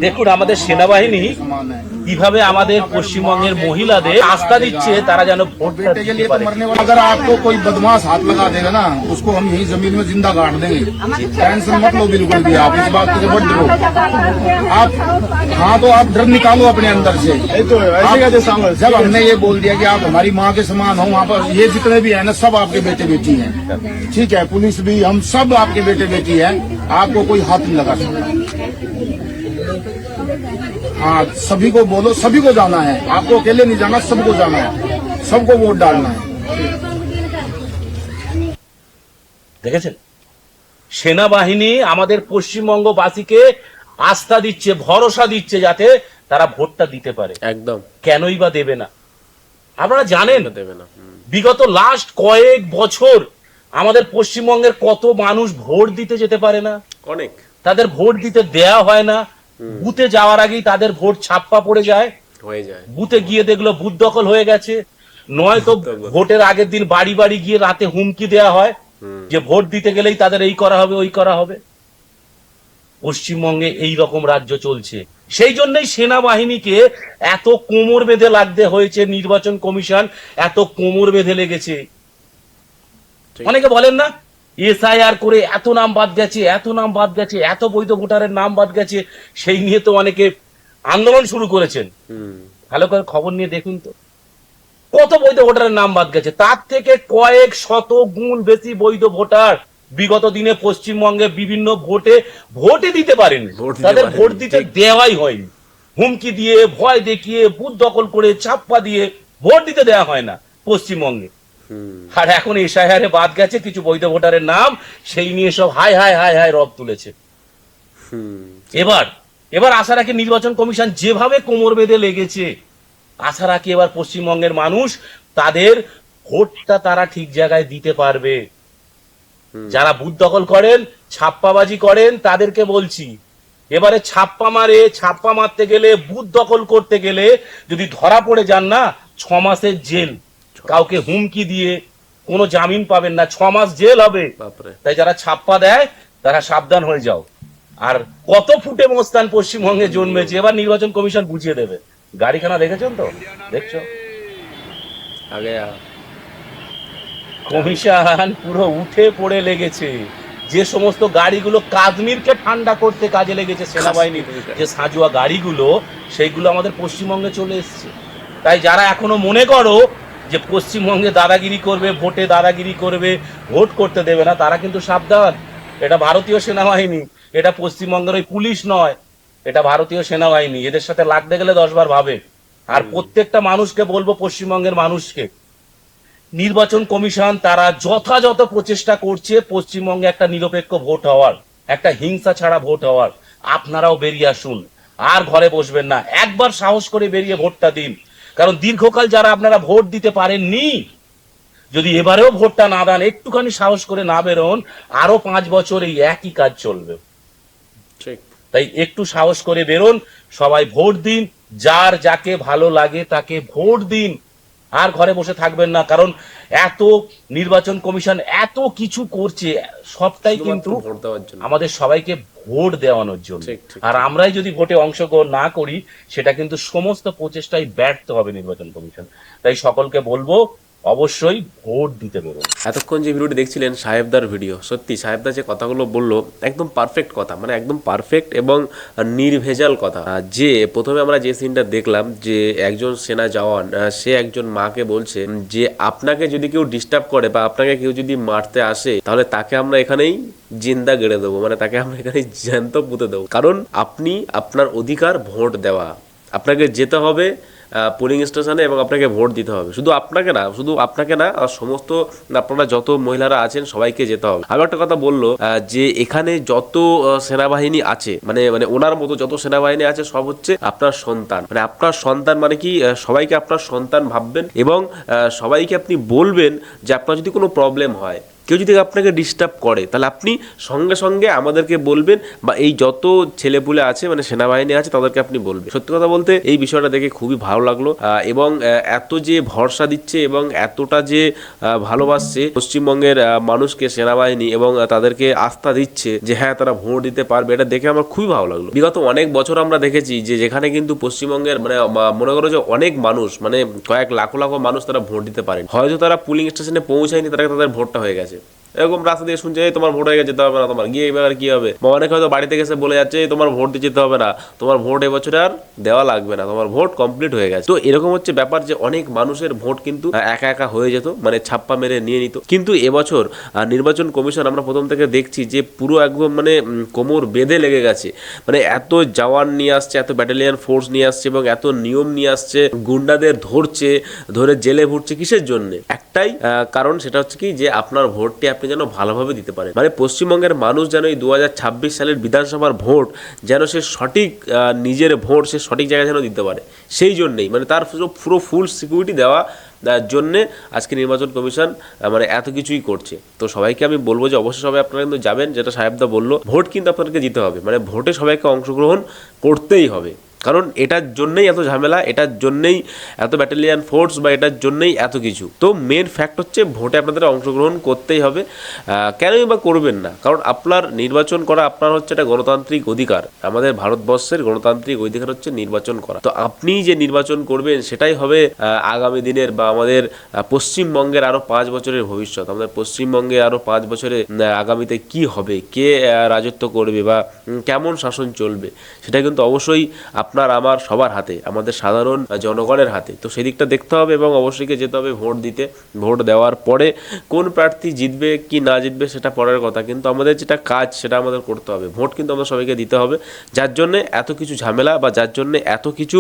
দেখুন আমাদের সেনাবাহিনী কিভাবে আমাদের পশ্চিমবঙ্গের মহিলাদের আস্থা দিচ্ছে তারা যেন ভোটটা দিতে পারে। अगर आपको कोई बदमाश हाथ लगा देगा ना उसको हम यही जमीन में जिंदा गाड़ देंगे। टेंशन मत लो बिल्कुल भी, आप इस बात से मत डरो। आप हाँ तो आप डर निकालो अपने अंदर से। जब हमने ये बोल दिया कि आप हमारी माँ के समान हो, वहाँ पर ये जितने भी है ना सब आपके बेटे बेटी हैं, ठीक है, पुलिस भी, हम सब आपके बेटे बेटी हैं, आपको कोई हाथ नहीं लगा सकता। हाँ सभी को बोलो, सभी को जाना है, आपको अकेले नहीं जाना, सबको जाना है, सबको वोट डालना है। দেখেছেন সেনাবাহিনী আমাদের পশ্চিমবঙ্গবাসীকে আস্থা দিচ্ছে, ভরসা দিচ্ছে যাতে তারা ভোটটা দিতে পারে। একদম। কেনই বা দেবে না? আপনারা জানেন দেবে না। বিগত লাস্ট কয়েক বছর আমাদের পশ্চিমবঙ্গের কত মানুষ ভোট দিতে যেতে পারে না, অনেক তাদের ভোট দিতে দেয়া হয় না, বুথে যাওয়ার আগেই তাদের ভোট ছাপ্পা পড়ে যায়, হয়ে যায়, বুথে গিয়ে দেখলো বুথ দখল হয়ে গেছে, নয়তো ভোটের আগের দিন বাড়ি বাড়ি গিয়ে রাতে হুমকি দেয়া হয় যে ভোট দিতে গেলেই তাদের এই করা হবে ওই করা হবে। পশ্চিমবঙ্গে এই রকম রাজ্য চলছে, সেই জন্যই সেনাবাহিনীকে এত কোমর বেঁধে লাগতে হয়েছে, নির্বাচন কমিশন এত কোমর বেঁধে লেগেছে। অনেকে বলেন না এসআইআর করে এত নাম বাদ গেছে, এত নাম বাদ গেছে, এত বৈধ ভোটারের নাম বাদ গেছে, সেই নিয়ে তো অনেকে আন্দোলন শুরু করেছেন। ভালো করে খবর নিয়ে দেখুন তো কত বৈধ ভোটারের নাম বাদ গেছে, তার থেকে কয়েক শত গুণ বেশি বৈধ ভোটার বিগত দিনে পশ্চিমবঙ্গে বিভিন্ন ভোটে দিতে পারেনি, তাদের ভোট দিতে দেওয়াই হয়নি, হুমকি দিয়ে, ভয় দেখিয়ে, বুথ দখল করে, ছাপ্পা দিয়ে ভোট দিতে দেওয়া হয় না পশ্চিমবঙ্গে। আর এখন এসআইআরে বাদ গেছে কিছু বৈধ ভোটারের নাম, সেই নিয়ে সব হাই হাই হাই হাই রব তুলেছে। এবার আশা রাখি নির্বাচন কমিশন যেভাবে কোমর বেঁধে লেগেছে, আশা রাখি এবার পশ্চিমবঙ্গের মানুষ তাদের ভোটটা তারা ঠিক জায়গায় দিতে পারবে। যারা বুথ দখল করেন, ছাপ্পাবাজি করেন, তাদেরকে বলছি এবারে ছাপ্পা মারতে গেলে, বুথ দখল করতে গেলে যদি ধরা পড়ে যান না, 6 মাসের জেল, কাউকে হুমকি দিয়ে কোনো জামিন পাবেন না, 6 মাস জেল হবে। তাই যারা ছাপ্পা দেয় তারা সাবধান হয়ে যাও। আর কত ফুটে মস্তান পশ্চিমবঙ্গে জন্মেছে, এবার নির্বাচন কমিশন বুঝিয়ে দেবে। গাড়িখানা দেখেছেন তো, দেখছো আগে কমিশন পুরো উঠে পড়ে লেগেছে। যে সমস্ত গাড়িগুলো কাশ্মীরকে ঠান্ডা করতে কাজে লেগেছে সেনাবাহিনীর, যে সাজুয়া গাড়িগুলো, সেইগুলো আমাদের পশ্চিমবঙ্গে চলে এসছে। তাই যারা এখনো মনে করো যে পশ্চিমবঙ্গে দাদাগিরি করবে, ভোটে দাদাগিরি করবে, ভোট করতে দেবে না, তারা কিন্তু সাবধান। এটা ভারতীয় সেনাবাহিনী, এটা পশ্চিমবঙ্গের ওই পুলিশ নয়, এটা ভারতীয় সেনাবাহিনী। এদের সাথে লাগতে গেলে 10 বার ভাবে। আর প্রত্যেকটা মানুষকে বলবো, পশ্চিমবঙ্গের মানুষকে, নির্বাচন কমিশন তারা যথাযথ প্রচেষ্টা করছে পশ্চিমবঙ্গে একটা নিরপেক্ষ ভোট হওয়ার, একটা হিংসা ছাড়া ভোট হওয়ার। আপনারাও বেরিয়ে আসুন, আর ঘরে বসবেন না, একবার সাহস করে বেরিয়ে ভোটটা দিন। কারণ দীর্ঘকাল যারা আপনারা ভোট দিতে পারেননি, যদি এবারেও ভোটটা না দেন, একটুখানি সাহস করে না বেরোন, আরো 5 বছর এই একই কাজ চলবে। তাই একটু সাহস করে বেরোন, সবাই ভোট দিন, যার যাকে ভালো লাগে তাকে ভোট দিন, আর ঘরে বসে থাকবেন না। কারণ এত নির্বাচন কমিশন এত কিছু করছে, সবটাই কিন্তু আমাদের সবাইকে ভোট দেওয়ানোর জন্য। আর আমরাই যদি ভোটে অংশগ্রহণ না করি, সেটা কিন্তু সমস্ত প্রচেষ্টাই ব্যর্থ হবে নির্বাচন কমিশন। তাই সকলকে বলবো অবশ্যই ভোট দিতে বেরোন। এতক্ষণ যে ভিডিওটি দেখছিলেন সাহেবদার ভিডিও, সত্যি সাহেবদা যে কথাগুলো বললো একদম পারফেক্ট কথা, মানে একদম পারফেক্ট এবং নির্ভেজাল কথা। যে প্রথমে আমরা যে সিনটা দেখলাম, যে একজন সেনা জওয়ান সে একজন মাকে বলছে যে আপনাকে যদি কেউ ডিস্টার্ব করে বা আপনাকে কেউ যদি মারতে আসে, তাহলে তাকে আমরা এখানেই জিন্দা গেড়ে দেবো, মানে তাকে আমরা এখানে জ্যান্ত পুঁতে দেবো। কারণ আপনি আপনার অধিকার ভোট দেওয়া, আপনাকে যেতে হবে পোলিং স্টেশনে এবং আপনাকে ভোট দিতে হবে। শুধু আপনাকে না সমস্ত আপনারা যত মহিলারা আছেন সবাইকে যেতে হবে। আরো একটা কথা বললো যে এখানে যত সেনাবাহিনী আছে, মানে ওনার মতো যত সেনাবাহিনী আছে সব হচ্ছে আপনার সন্তান। মানে আপনার সন্তান মানে কি, সবাইকে আপনার সন্তান ভাববেন এবং সবাইকে আপনি বলবেন যে আপনার যদি কোনো প্রবলেম হয়, কেউ যদি আপনাকে ডিস্টার্ব করে তাহলে আপনি সঙ্গে সঙ্গে আমাদেরকে বলবেন, বা এই যত ছেলেপুলে আছে মানে সেনাবাহিনী আছে তাদেরকে আপনি বলবেন। সত্যি কথা বলতে এই বিষয়টা দেখে খুবই ভালো লাগলো, এবং এত যে ভরসা দিচ্ছে এবং এতটা যে ভালোবাসছে পশ্চিমবঙ্গের মানুষকে সেনাবাহিনী, এবং তাদেরকে আস্থা দিচ্ছে যে হ্যাঁ তারা ভোট দিতে পারবে, এটা দেখে আমার খুবই ভালো লাগলো। বিগত অনেক বছর আমরা দেখেছি যে যেখানে কিন্তু পশ্চিমবঙ্গের মানে মনে করো যে অনেক মানুষ মানে কয়েক লাখ মানুষ তারা ভোট দিতে পারেন, হয়তো তারা পুলিং স্টেশনে পৌঁছায়নি, তাদের ভোটটা হয়ে গেছে। এরকম রাস্তা দিয়ে শুনছে তোমার ভোট হয়ে গেছে, যেতে হবে না তোমার, গিয়ে এবার কি হবে, বা অনেকে হয়তো বাড়িতে গেছে বলে যাচ্ছে তোমার ভোট দিয়ে যেতে হবে না, তোমার ভোট এবছর আর দেওয়া লাগবে না, তোমার ভোট কমপ্লিট হয়ে গেছে। তো এরকম হচ্ছে ব্যাপার যে অনেক মানুষের ভোট কিন্তু একা একা হয়ে যেত, মানে ছাপ্পা মেরে নিয়ে নিত। কিন্তু এবছর নির্বাচন কমিশন আমরা প্রথম থেকে দেখছি যে পুরো একদম মানে কোমর বেঁধে লেগে গেছে, মানে এত জওয়ান নিয়ে আসছে, এত ব্যাটালিয়ান ফোর্স নিয়ে আসছে এবং এত নিয়ম নিয়ে আসছে, গুন্ডাদের ধরে জেলে ভরছে। কিসের জন্য? একটাই কারণ, সেটা হচ্ছে কি যে আপনার ভোটটি আপনি যেন ভালোভাবে দিতে পারেন, মানে পশ্চিমবঙ্গের মানুষ যেন এই 2026 সালের বিধানসভার ভোট যেন সে সঠিক নিজের ভোট সে সঠিক জায়গায় যেন দিতে পারে, সেই জন্যেই মানে তার পুরো ফুল সিকিউরিটি দেওয়া জন্যে আজকে নির্বাচন কমিশন মানে এত কিছুই করছে। তো সবাইকে আমি বলবো যে অবশ্যই সবাই আপনারা কিন্তু যাবেন, যেটা সাহেবদা বললো, ভোট কিন্তু আপনাদেরকে দিতে হবে, মানে ভোটে সবাইকে অংশগ্রহণ করতেই হবে, কারণ এটার জন্যই এত ঝামেলা, এটার জন্যই এত ব্যাটালিয়ান ফোর্স, বা এটার জন্যই এত কিছু। তো মেন ফ্যাক্ট হচ্ছে ভোটে আপনাদের অংশগ্রহণ করতেই হবে। কেনই বা করবেন না? কারণ আপনার নির্বাচন করা আপনার হচ্ছে একটা গণতান্ত্রিক অধিকার, আমাদের ভারতবর্ষের গণতান্ত্রিক অধিকার হচ্ছে নির্বাচন করা। তো আপনি যে নির্বাচন করবেন সেটাই হবে আগামী দিনের বা আমাদের পশ্চিমবঙ্গের আরো 5 বছরের ভবিষ্যৎ। আমাদের পশ্চিমবঙ্গে আরো 5 বছরে আগামীতে কি হবে, কে রাজত্ব করবে বা কেমন শাসন চলবে, সেটা কিন্তু অবশ্যই আপনার আমার সবার হাতে, আমাদের সাধারণ জনগণের হাতে। তো সেই দিকটা দেখতে হবে এবং অবশ্যই যেতে হবে ভোট দিতে। ভোট দেওয়ার পরে কোন প্রার্থী জিতবে কি না জিতবে সেটা পরের কথা, কিন্তু আমাদের যেটা কাজ সেটা আমাদের করতে হবে। ভোট কিন্তু আমাদের সবাইকে দিতে হবে, যার জন্য এত কিছু ঝামেলা বা যার জন্য এত কিছু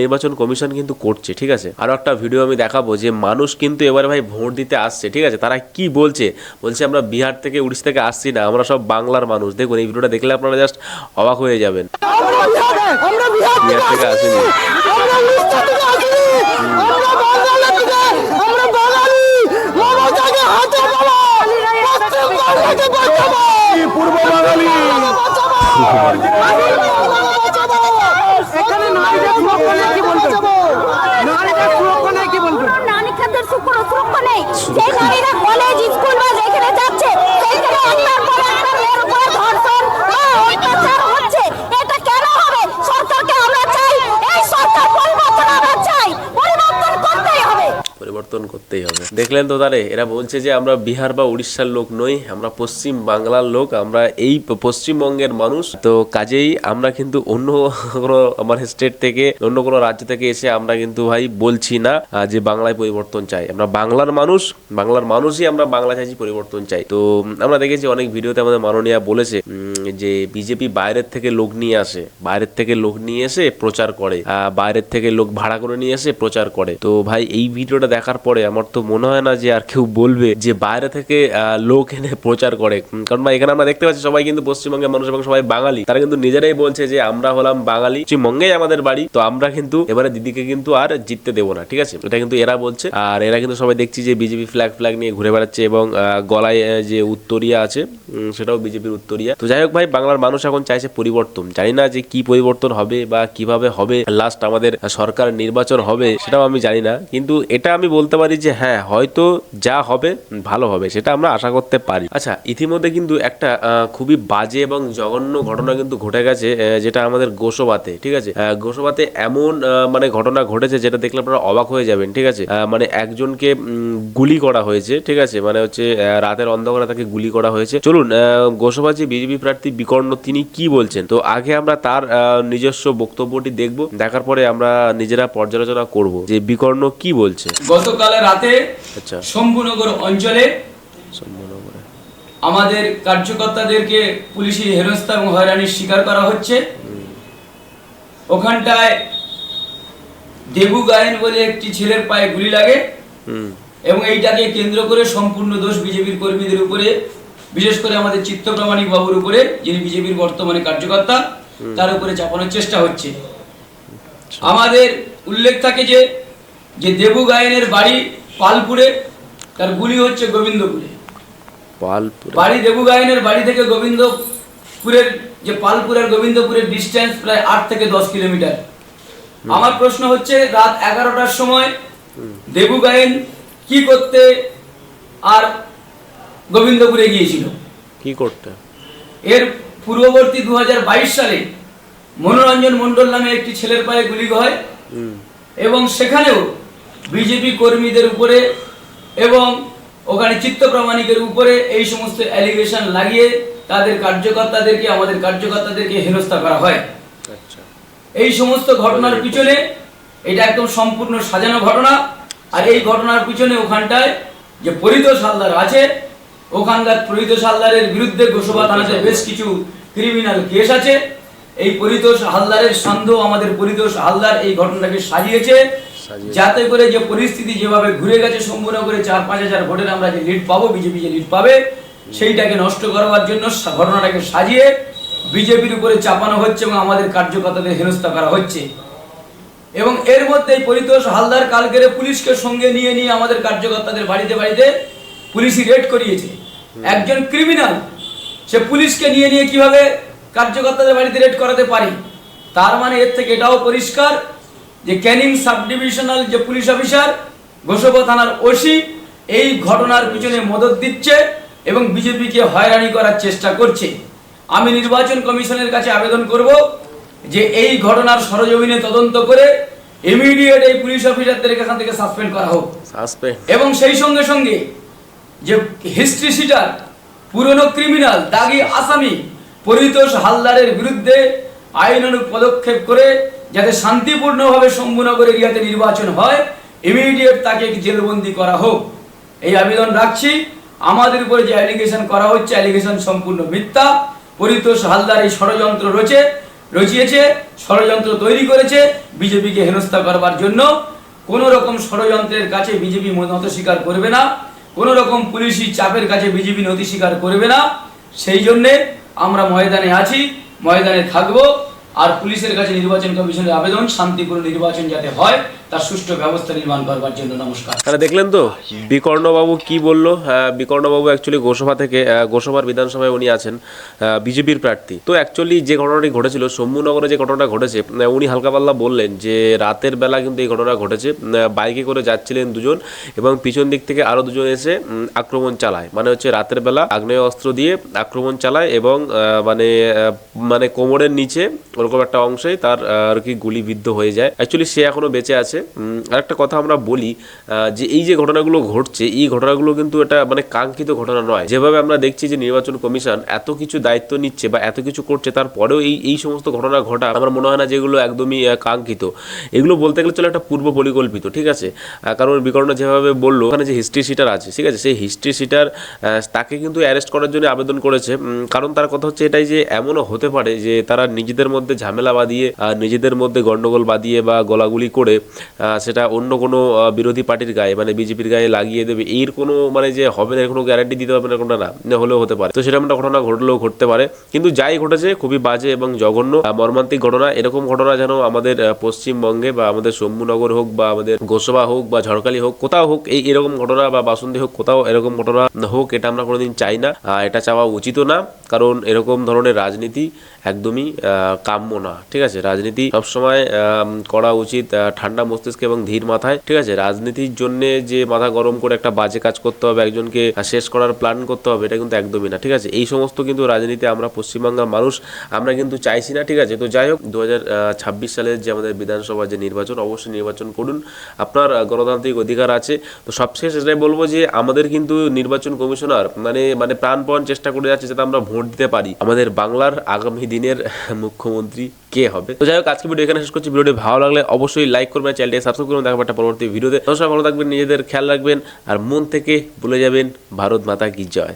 নির্বাচন কমিশন কিন্তু করছে। ঠিক আছে, আরও একটা ভিডিও আমি দেখাবো যে মানুষ কিন্তু এবারে ভাই ভোট দিতে আসছে। ঠিক আছে, তারা কি বলছে আমরা বিহার থেকে উড়িষ্যা থেকে আসছি না, আমরা সব বাংলার মানুষ। দেখুন এই ভিডিওটা দেখলে আপনারা জাস্ট অবাক হয়ে যাবেন। বিহার থেকে আসেনি, পূর্ব বাঙালি পরিবর্তন করতেই হবে। দেখলেন তো তারে, এরা বলছে যে আমরা বিহার বা উড়িষ্যার লোক নই, আমরা পশ্চিম বাংলার লোক, আমরা এই পশ্চিমবঙ্গের মানুষ। তো কাজেই আমরা কিন্তু অন্য কোনো আমার স্টেট থেকে অন্য কোনো রাজ্য থেকে এসে আমরা কিন্তু ভাই বলছি না যে বাংলায় পরিবর্তন চাই। আমরা বাংলার মানুষই আমরা বাংলা চাইছি, পরিবর্তন চাই। তো আমরা দেখেছি অনেক ভিডিওতে আমাদের মাননীয়া বলেছে যে বিজেপি বাইরের থেকে লোক নিয়ে আসে, এসে প্রচার করে, বাইরের থেকে লোক ভাড়া করে নিয়ে এসে প্রচার করে। তো ভাই এই ভিডিওটা দেখার পরে আমার তো মনে হয় না যে আর কেউ বলবে যে বাইরে থেকে লোক এনে প্রচার করে, কারণ ভাই এখানে আমরা দেখতে পাচ্ছি সবাই কিন্তু পশ্চিমবঙ্গের মানুষ এবং সবাই বাঙালি। তারা কিন্তু নিজেরাই বলছে যে আমরা হলাম বাঙালি, পশ্চিমবঙ্গেই আমাদের বাড়ি, তো আমরা কিন্তু এবারে দিদিকে কিন্তু আর জিততে দেবো না। ঠিক আছে, এটা কিন্তু এরা বলছে। আর এরা কিন্তু সবাই দেখছি যে বিজেপি ফ্ল্যাগ নিয়ে ঘুরে বেড়াচ্ছে এবং গলায় যে উত্তরিয়া আছে সেটাও বিজেপির উত্তরিয়া। তো যাই হোক ভাই, বাংলার মানুষ এখন চাইছে পরিবর্তন। জানি না যে কি পরিবর্তন হবে বা কিভাবে হবে, লাস্ট আমাদের সরকার নির্বাচন হবে সেটাও আমি জানি না, কিন্তু এটা আমি বলতে পারি যে হ্যাঁ হয়তো যা হবে ভালো হবে, সেটা আমরা আশা করতে পারি। আচ্ছা, ইতিমধ্যে কিন্তু একটা খুবই বাজে এবং জঘন্য ঘটনা কিন্তু ঘটে গেছে, যেটা আমাদের গোসবাতে। ঠিক আছে, গোসবাতে এমন মানে ঘটনা ঘটেছে যেটা দেখলে আপনারা অবাক হয়ে যাবেন। ঠিক আছে, মানে একজনকে গুলি করা হয়েছে। ঠিক আছে, মানে হচ্ছে রাতের অন্ধকারে তাকে গুলি করা হয়েছে। চলুন গোসবা যে বিজেপি প্রার্থী বিকর্ণ তিনি কি বলছেন, তো আগে আমরা তার নিজস্ব বক্তব্যটি দেখব, দেখার পরে আমরা নিজেরা পর্যালোচনা করব যে বিকর্ণ কি বলছে। গতকাল রাতে আচ্ছা, শম্ভুনগর অঞ্চলে আমাদের কার্যকর্তাদেরকে পুলিশি হেনস্থা এবং হয়রানির শিকার করা হচ্ছে। ওখানটায় দেবু গায়েন বলে একটি ছেলের পায়ে গুলি লাগে এবং এইটাকে কেন্দ্র করে সম্পূর্ণ দোষ বিজেপির কর্মীদের উপরে, বিশেষ করে আমাদের চিত্তপ্রামাণিক বাবুর উপরে, যিনি বিজেপির বর্তমানে কার্যকর্তা, তার উপরে চাপানোর চেষ্টা হচ্ছে। আমাদের উল্লেখ থাকে যে দেবু গায়েনের বাড়ি পালপুরে, তার গুলি হচ্ছে গোবিন্দপুরে। পালপুর বাড়ি দেবু গায়েনের বাড়ি থেকে গোবিন্দপুরের যে পালপুরের গোবিন্দপুরের ডিস্টেন্স প্রায় 8 থেকে 10 কিলোমিটার। আমার প্রশ্ন হচ্ছে রাত 11টার সময় দেবু গায়েন কি করতে আর গোবিন্দপুরে গিয়েছিল? কি করতে? এর পূর্ববর্তী 2022 সালে মনোরঞ্জন মণ্ডল নামে একটি ছেলের পায়ে গুলি হয় এবং সেখানেও বিজেপি কর্মীদের উপরে এবং ওখানে চিত্ত প্রামাণিকের উপরে এই সমস্ত অ্যালিগেশন লাগিয়ে তাদের কার্যকর্তাদেরকে আমাদের কার্যকর্তাদেরকে হেনস্থা করা হয়। আচ্ছা, এই সমস্ত ঘটনার পিছনে এটা একদম সম্পূর্ণ সাজানো ঘটনা। আর এই ঘটনার পিছনে ওখানটায় যে পরিতোষ হালদার আছে, ওখানকার পরিতোষ হালদারের বিরুদ্ধে গোসবা থানাতে বেশ কিছু ক্রিমিনাল কেস আছে। এই পরিতোষ হালদারের সন্দেহ আমাদের পরিতোষ হালদার এই ঘটনাটাকে সাজিয়েছে, যাতে করে যে পরিস্থিতি যেভাবে ঘুরে গেছে শম্ভুনগরে 4-5 হাজার ভোটের আমরা যে লিড পাবো, বিজেপি যে লিড পাবে, সেইটাকে নষ্ট করবার জন্য ঘটনাটাকে সাজিয়ে বিজেপির উপরে চাপানো হচ্ছে এবং আমাদের কার্যকর্তাদের হেনস্থা করা হচ্ছে। এবং এর মধ্যে পরিতোষ হালদার কালকেরে পুলিশকে সঙ্গে নিয়ে আমাদের কার্যকর্তাদের বাড়িতে বাড়িতে পুলিশই রেড করিয়েছে। একজন ক্রিমিনাল সে পুলিশকে নিয়ে কিভাবে কার্যকর্তাদের বাড়িতে রেড করাতে পারে? তার মানে এর থেকে এটাও পরিষ্কার যে ক্যানিং সাব ডিভিশনাল যে পুলিশ অফিসার, গোসবা থানার ওসি এই ঘটনার পিছনে মদত দিচ্ছে এবং বিজেপিকে হয়রানি করার চেষ্টা করছে। আমি নির্বাচন কমিশনের কাছে আবেদন করব যে এই ঘটনার সরজমিনে তদন্ত করে ইমিডিয়েট এই পুলিশ অফিসারদের এখান থেকে সাসপেন্ড করা হোক। এবং সেই সঙ্গে সঙ্গে যে হিস্ট্রি শিটার পুরনো ক্রিমিনাল দাগি আসামি পরিতোষ হালদারের বিরুদ্ধে আইনানুগ পদক্ষেপ করে যাতে শান্তিপূর্ণভাবে শম্ভুনগর এরিয়াতে নির্বাচন হয়, ইমিডিয়েট তাকে জেলবন্দি করা হোক এই আবেদন রাখছি। আমাদের উপরে যে অ্যালিগেশন করা হচ্ছে, অ্যালিগেশন সম্পূর্ণ মিথ্যা। পরিতোষ হালদার এই ষড়যন্ত্র রচিয়েছে, ষড়যন্ত্র তৈরি করেছে বিজেপিকে হেনস্থা করবার জন্য। কোনো রকম ষড়যন্ত্রের কাছে বিজেপি নতি স্বীকার করবে না, কোনো রকম পুলিশি চাপের কাছে বিজেপি নতি স্বীকার করবে না। সেই জন্যে আমরা ময়দানে আছি, ময়দানে থাকবো। আর পুলিশের কাছে নির্বাচন কমিশনের আবেদন শান্তিপূর্ণ নির্বাচন যাতে হয় তার সুষ্ঠু ব্যবস্থা নির্মাণ করবার জন্য। নমস্কার। দেখলেন তো বিকর্ণবাবু কি বললো? বিকর্ণবাবু অ্যাকচুয়ালি গোসবা থেকে, গোসবার বিধানসভায় উনি আছেন বিজেপির প্রার্থী। তো অ্যাকচুয়ালি যে ঘটনাটি ঘটেছিল শম্ভুনগরে, যে ঘটনাটা ঘটেছে, উনি হালকা পাল্লা বললেন যে রাতের বেলা কিন্তু এই ঘটনা ঘটেছে। বাইকে করে যাচ্ছিলেন দুজন এবং পিছন দিক থেকে আরও দুজন এসে আক্রমণ চালায়। মানে হচ্ছে রাতের বেলা আগ্নেয় অস্ত্র দিয়ে আক্রমণ চালায় এবং মানে কোমরের নিচে ওরকম একটা অংশে তার আর কি গুলিবিদ্ধ হয়ে যায়। অ্যাকচুয়ালি সে এখনো বেঁচে আছে। আরেকটা কথা আমরা বলি যে এই যে ঘটনাগুলো ঘটছে, এই ঘটনাগুলো কিন্তু এটা মানে কাঙ্ক্ষিত ঘটনা নয়। যেভাবে আমরা দেখছি যে নির্বাচন কমিশন এত কিছু দায়িত্ব নিচ্ছে বা এত কিছু করছে, তারপরেও এই সমস্ত ঘটনা ঘটা আমার মনে হয় না যেগুলো একদমই কাঙ্ক্ষিত। এগুলো বলতে গেলে চলে একটা পূর্ব পরিকল্পিত, ঠিক আছে? কারণ বিকর্ণ যেভাবে বললো, ওখানে যে হিস্ট্রি শিটার আছে, ঠিক আছে, সেই হিস্ট্রি শিটার তাকে কিন্তু অ্যারেস্ট করার জন্য আবেদন করেছে। কারণ তার কথা হচ্ছে এটাই যে এমনও হতে পারে যে তারা নিজেদের মধ্যে ঝামেলা বাঁধিয়ে, নিজেদের মধ্যে গন্ডগোল বাঁধিয়ে বা গোলাগুলি করে সেটা অন্য কোনো বিরোধী পার্টির গায়ে মানে বিজেপির গায়ে লাগিয়ে দেবে। এর কোনো মানে যে হবে না, কোনো গ্যারান্টি দিতে পারবে না, কোনটা না হলেও হতে পারে। তো সেরকম একটা ঘটনা ঘটলেও ঘটতে পারে। কিন্তু যাই ঘটেছে খুবই বাজে এবং জঘন্য মর্মান্তিক ঘটনা। এরকম ঘটনা যেন আমাদের পশ্চিমবঙ্গে বা আমাদের শম্ভুনগর হোক বা আমাদের গোসবা হোক বা ঝড়খালি হোক, কোথাও হোক এরকম ঘটনা, বা বাসন্তী হোক, কোথাও এরকম ঘটনা হোক, এটা আমরা কোনোদিন চাই না। এটা চাওয়া উচিতও না, কারণ এরকম ধরনের রাজনীতি একদমই কাম্য না, ঠিক আছে? রাজনীতি সবসময় করা উচিত ঠান্ডা মস্তিষ্কে এবং ধীর মাথায়, ঠিক আছে? রাজনীতির জন্য যে মাথা গরম করে একটা বাজে কাজ করতে হবে, একজনকে শেষ করার প্ল্যান করতে হবে, এটা কিন্তু একদমই না, ঠিক আছে? এই সমস্ত কিন্তু রাজনীতি আমরা পশ্চিমবাংলার মানুষ আমরা কিন্তু চাইছি না, ঠিক আছে? তো যাই হোক, 2026 সালের যে আমাদের বিধানসভা যে নির্বাচন, অবশ্যই নির্বাচন করুন, আপনার গণতান্ত্রিক অধিকার আছে। তো সবশেষ এটাই বলবো যে আমাদের কিন্তু নির্বাচন কমিশনার মানে প্রাণপণ চেষ্টা করে যাচ্ছে যাতে আমরা ভোট দিতে পারি আমাদের বাংলার আগামী দিনের মুখ্যমন্ত্রী কে হবে। তো যাই হোক, আজকে ভিডিও এখানে শেষ করছি। ভিডিওটি ভালো লাগলে অবশ্যই লাইক করবেন, চ্যানেলটি সাবস্ক্রাইব করুন। দেখাবো একটা পরবর্তী ভিডিওতে। সবাই ভালো থাকবেন, নিজেদের খেয়াল রাখবেন আর মন থেকে ভুলে যাবেন ভারত মাতা কি জয়।